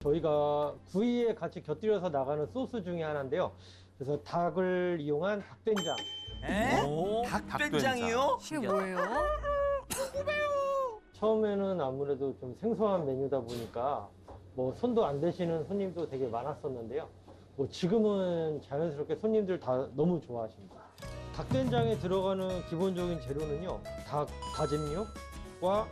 저희가 구이에 같이 곁들여서 나가는 소스 중에 하나인데요. 그래서 닭을 이용한 닭된장. 에? 닭된장이요? 이게 뭐예요? 처음에는 아무래도 좀 생소한 메뉴다 보니까 뭐 손도 안 대시는 손님도 되게 많았었는데요. 뭐 지금은 자연스럽게 손님들 다 너무 좋아하십니다. 닭된장에 들어가는 기본적인 재료는요, 닭 다짐육과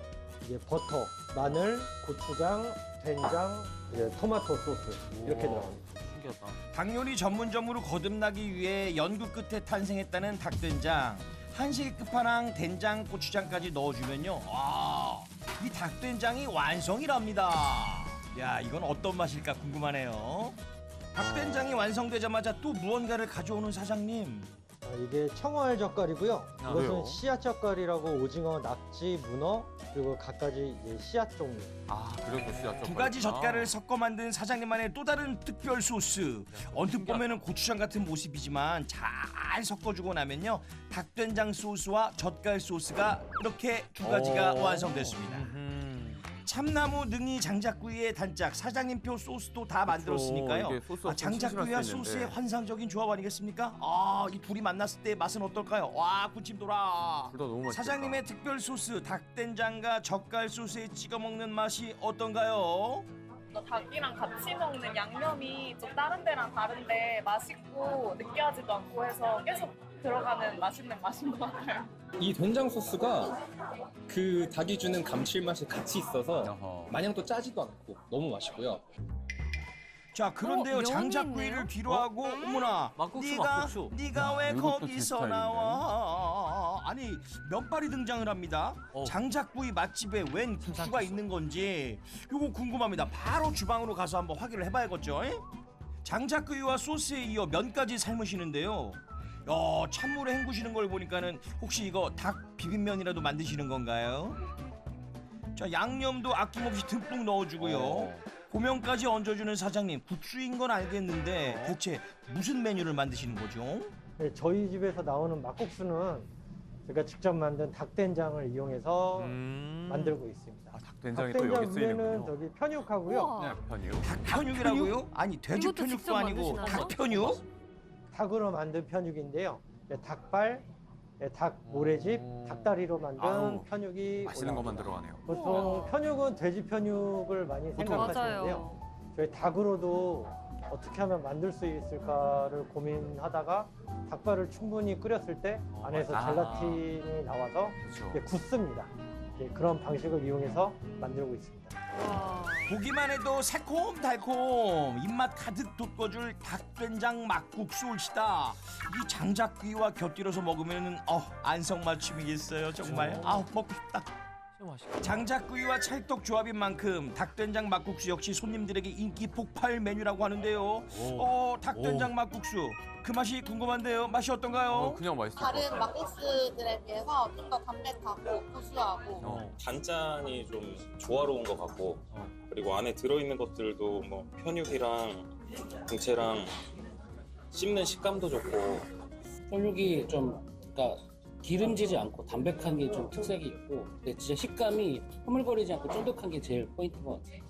이제 버터, 마늘, 고추장, 된장, 이제 토마토 소스 이렇게 들어갑니다. 신기하다. 닭 요리 전문점으로 거듭나기 위해 연구 끝에 탄생했다는 닭된장. 한식 끝판왕 된장, 고추장까지 넣어주면요, 이 닭된장이 완성이랍니다. 야, 이건 어떤 맛일까 궁금하네요. 닭된장이 완성되자마자 또 무언가를 가져오는 사장님. 이게 청어알 젓갈이고요. 아, 이것은 그래요? 씨앗 젓갈이라고 오징어, 낙지, 문어 그리고 갖가지 이제 씨앗 종류. 아, 그래서 씨앗 두 가지 젓갈을 섞어 만든 사장님만의 또 다른 특별 소스. 언뜻 보면은 고추장 같은 모습이지만 잘 섞어주고 나면요, 닭된장 소스와 젓갈 소스가 이렇게 두 가지가 완성됐습니다. 참나무 능이 장작구이의 단짝 사장님표 소스도 다 만들었으니까요. 이게 소스가 좀 장작구이와 심심할 수 있는데. 소스의 환상적인 조합 아니겠습니까? 이 둘이 만났을 때 맛은 어떨까요? 와, 군침 돌아. 둘 다 너무 맛있겠다. 사장님의 특별 소스 닭된장과 젓갈 소스에 찍어 먹는 맛이 어떤가요? 닭이랑 같이 먹는 양념이 좀 다른 데랑 다른데 맛있고 느끼하지도 않고 해서 계속 들어가는 맛있는 맛인 것 같아요. 이 된장 소스가 그 닭이 주는 감칠맛이 같이 있어서 어허. 마냥 또 짜지도 않고 너무 맛있고요. 자, 그런데요, 면이 장작구이를 있네요? 뒤로 하고 어머나, 막국수, 네가 막국수. 네가 왜 이것도 제 거기서 스타일인데. 나와? 아니, 면발이 등장을 합니다. 장작구이 맛집에 웬 국수가 있는 건지 요거 궁금합니다. 바로 주방으로 가서 한번 확인을 해봐야겠죠. 장작구이와 소스에 이어 면까지 삶으시는데요. 찬물에 헹구시는 걸 보니까는 혹시 이거 닭 비빔면이라도 만드시는 건가요? 자, 양념도 아낌없이 듬뿍 넣어주고요. 고명까지 얹어주는 사장님, 국수인 건 알겠는데 대체 무슨 메뉴를 만드시는 거죠? 네, 저희 집에서 나오는 막국수는 제가 직접 만든 닭된장을 이용해서 만들고 있습니다. 아, 닭된장이 또 여기 닭된장 위에는 쓰이는군요. 저기 편육하고요. 우와. 편이요? 닭편육이라고요? 아니, 돼지 이것도 편육도 직접 아니고 만드시나요? 닭편육? 닭으로 만든 편육인데요. 네, 닭발, 네, 닭 모래집, 닭다리로 만든 아우, 편육이 맛있는 것만 올라옵니다. 들어가네요. 보통 편육은 돼지 편육을 많이 생각하시는데요. 맞아요. 저희 닭으로도 어떻게 하면 만들 수 있을까를 고민하다가 닭발을 충분히 끓였을 때 안에서 아. 젤라틴이 나와서 그렇죠. 이제 굳습니다. 이제 그런 방식을 이용해서 만들고 있습니다. 와. 보기만 해도 새콤달콤 입맛 가득 돋궈줄 닭된장 막국수 올시다. 이 장작귀와 곁들여서 먹으면 안성맞춤이겠어요. 정말 먹고 싶다. 진짜 맛있겠다. 장작구이와 찰떡 조합인 만큼 닭된장 막국수 역시 손님들에게 인기 폭발 메뉴라고 하는데요. 닭된장 막국수 그 맛이 궁금한데요. 맛이 어떤가요? 그냥 맛있을 것 다른 같아요. 막국수들에 비해서 좀 더 담백하고 고소하고 단짠이 좀 조화로운 것 같고 그리고 안에 들어있는 것들도 뭐 편육이랑 등채랑 씹는 식감도 좋고 편육이 좀 그러니까 기름지지 않고 담백한 게 좀 특색이 있고 근데 진짜 식감이 흐물거리지 않고 쫀득한 게 제일 포인트인 것 같아요.